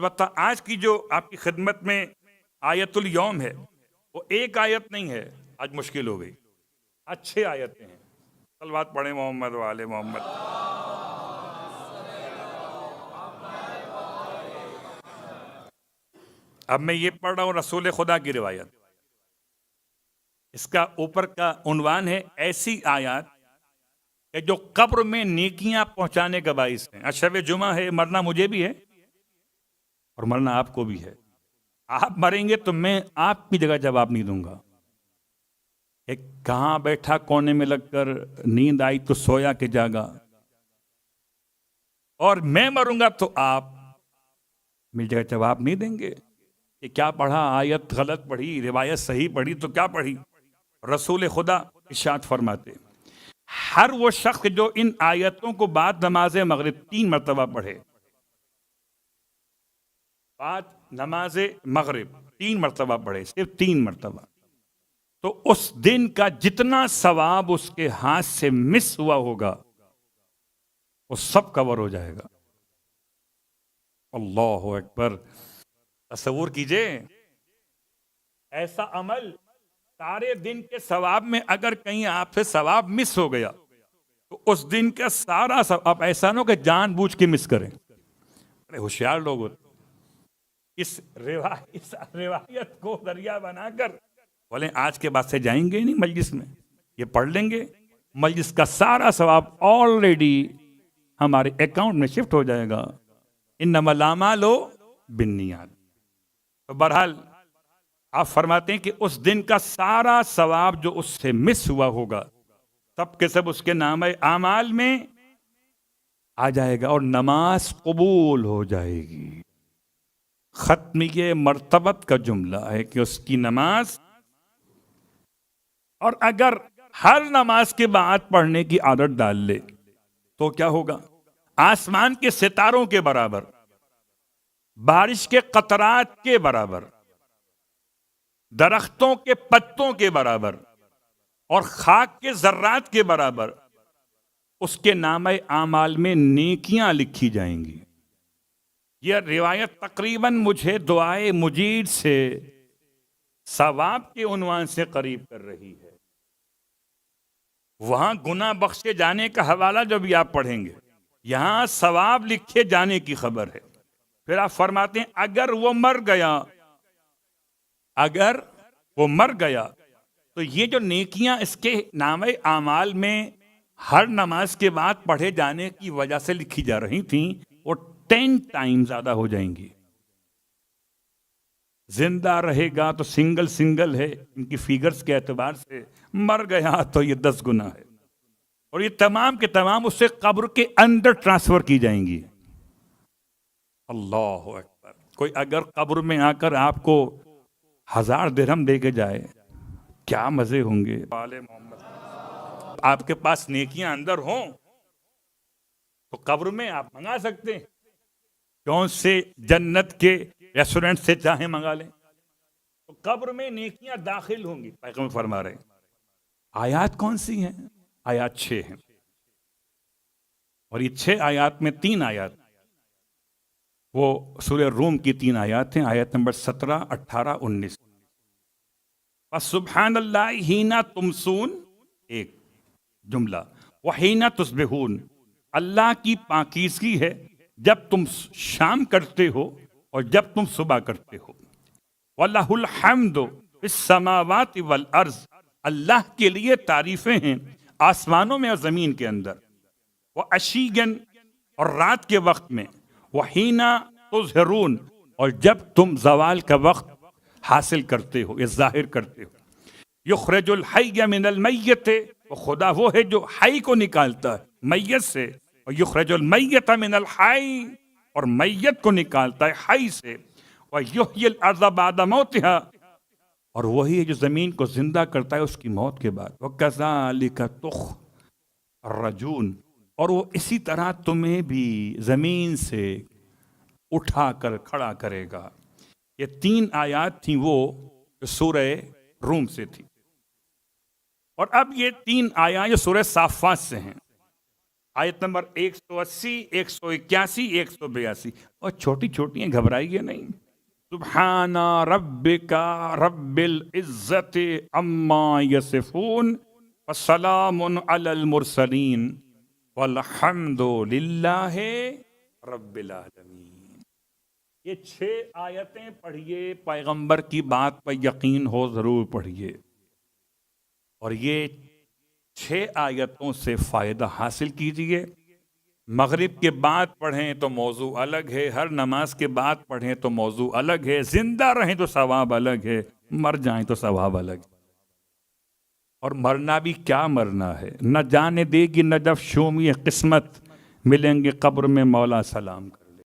البتہ آج کی جو آپ کی خدمت میں آیت الیوم ہے وہ ایک آیت نہیں ہے، آج مشکل ہو گئی، اچھے آیتیں ہیں۔ صلوات پڑھیں محمد والے محمد۔ اب میں یہ پڑھ رہا ہوں رسول خدا کی روایت، اس کا اوپر کا عنوان ہے ایسی آیات کہ جو قبر میں نیکیاں پہنچانے کا باعث ہیں۔ آج شب جمعہ ہے، مرنا مجھے بھی ہے اور مرنا آپ کو بھی ہے۔ آپ مریں گے تو میں آپ کی جگہ جواب نہیں دوں گا۔ ایک کہاں بیٹھا کونے میں لگ کر نیند آئی تو سویا کہ جاگا، اور میں مروں گا تو آپ میری جگہ جواب نہیں دیں گے کہ کیا پڑھا، آیت غلط پڑھی، روایت صحیح پڑھی تو کیا پڑھی۔ رسول خدا ارشاد فرماتے ہر وہ شخص جو ان آیتوں کو بعد نماز مغرب 3 مرتبہ پڑھے، بعد نماز مغرب 3 مرتبہ پڑھے، صرف 3 مرتبہ، تو اس دن کا جتنا ثواب اس کے ہاتھ سے مس ہوا ہوگا وہ سب کور ہو جائے گا۔ اللہ اکبر! تصور کیجئے ایسا عمل، سارے دن کے ثواب میں اگر کہیں آپ سے ثواب مس ہو گیا تو اس دن کا سارا ثواب، آپ ایسا نہ ہو کہ جان بوجھ کے مس کریں۔ بڑے ہوشیار لوگ ہوتے اس روایت کو ذریعہ بنا کر بولیں آج کے بعد سے جائیں گے نہیں مجلس میں، یہ پڑھ لیں گے، مجلس کا سارا ثواب آلریڈی ہمارے اکاؤنٹ میں شفٹ ہو جائے گا۔ انما الاعمال بالنیات۔ تو بہرحال آپ فرماتے ہیں کہ اس دن کا سارا ثواب جو اس سے مس ہوا ہوگا سب کے سب اس کے نام اعمال میں آ جائے گا اور نماز قبول ہو جائے گی۔ ختمیہ مرتبت کا جملہ ہے کہ اس کی نماز، اور اگر ہر نماز کے بعد پڑھنے کی عادت ڈال لے تو کیا ہوگا؟ آسمان کے ستاروں کے برابر، بارش کے قطرات کے برابر، درختوں کے پتوں کے برابر اور خاک کے ذرات کے برابر اس کے نامہ اعمال میں نیکیاں لکھی جائیں گی۔ یہ روایت تقریباً مجھے دعائے مجید سے ثواب کے عنوان سے قریب کر رہی ہے۔ وہاں گناہ بخشے جانے کا حوالہ جو بھی آپ پڑھیں گے، یہاں ثواب لکھے جانے کی خبر ہے۔ پھر آپ فرماتے ہیں اگر وہ مر گیا تو یہ جو نیکیاں اس کے نامہ اعمال میں ہر نماز کے بعد پڑھے جانے کی وجہ سے لکھی جا رہی تھیں وہ 10 ٹائم زیادہ ہو جائیں گی۔ زندہ رہے گا تو سنگل ہے ان کی فیگرز کے اعتبار سے، مر گیا تو یہ 10 گنا ہے، اور یہ تمام کے تمام اس سے قبر کے اندر ٹرانسفر کی جائیں گی۔ اللہ اکبر! کوئی اگر قبر میں آ کر آپ کو 1000 درہم دے کے جائے، کیا مزے ہوں گے۔ آپ کے پاس نیکیاں اندر ہوں تو قبر میں آپ منگا سکتے ہیں، کون سے جنت کے ریسٹورنٹ سے چاہیں منگا لیں، تو قبر میں نیکیاں داخل ہوں گی۔ پیغمبر فرما رہے ہیں۔ آیات کون سی ہیں؟ آیات 6 ہیں، اور یہ 6 آیات میں 3 آیات وہ سورہ روم کی 3 آیات ہیں، آیت نمبر 17، 18، 19۔ فَسُبْحَانَ اللَّهِ حِینَ تُمْسُونَ، ایک جملہ، وَحِینَ تُصْبِحُونَ، اللہ کی پاکیزگی ہے جب تم شام کرتے ہو اور جب تم صبح کرتے ہو۔ وَلَهُ الْحَمْدُ فِي السَّمَاوَاتِ وَالْأَرْضِ، اللہ کے لیے تعریفیں ہیں آسمانوں میں اور زمین کے اندر۔ وَعَشِيًّا، اور رات کے وقت میں، وَحِینَ تُظْہِرُونَ، اور جب تم زوال کا وقت حاصل کرتے ہو یا ظاہر کرتے ہو۔ یخرج الحی من المیت، وہ خدا وہ ہے جو حی کو نکالتا ہے میت سے، اور یخرج المیت من الحی، اور میت کو نکالتا ہے حی سے، ویحیی الارض بعد موتہا، اور وہی ہے جو زمین کو زندہ کرتا ہے اس کی موت کے بعد۔ وکذالک تخرجون، اور وہ اسی طرح تمہیں بھی زمین سے اٹھا کر کھڑا کرے گا۔ یہ 3 آیات تھیں وہ جو سورہ روم سے تھی، اور اب یہ 3 آیات جو سورہ صافات سے ہیں۔ آیت نمبر 180، 181، 182، اور چھوٹی چھوٹی ہیں، گھبرائیے نہیں. سبحان ربک رب العزت عما یصفون وسلام علی المرسلین والحمد للہ رب العالمین. یہ 6 آیتیں پڑھیے، پیغمبر کی بات پر یقین ہو ضرور پڑھیے، اور یہ 6 آیتوں سے فائدہ حاصل کیجئے. مغرب کے بعد پڑھیں تو موضوع الگ ہے، ہر نماز کے بعد پڑھیں تو موضوع الگ ہے، زندہ رہیں تو ثواب الگ ہے، مر جائیں تو ثواب الگ ہے. اور مرنا بھی کیا مرنا ہے، نہ جانے دے گی نجف شومی قسمت، ملیں گے قبر میں مولا سلام کا.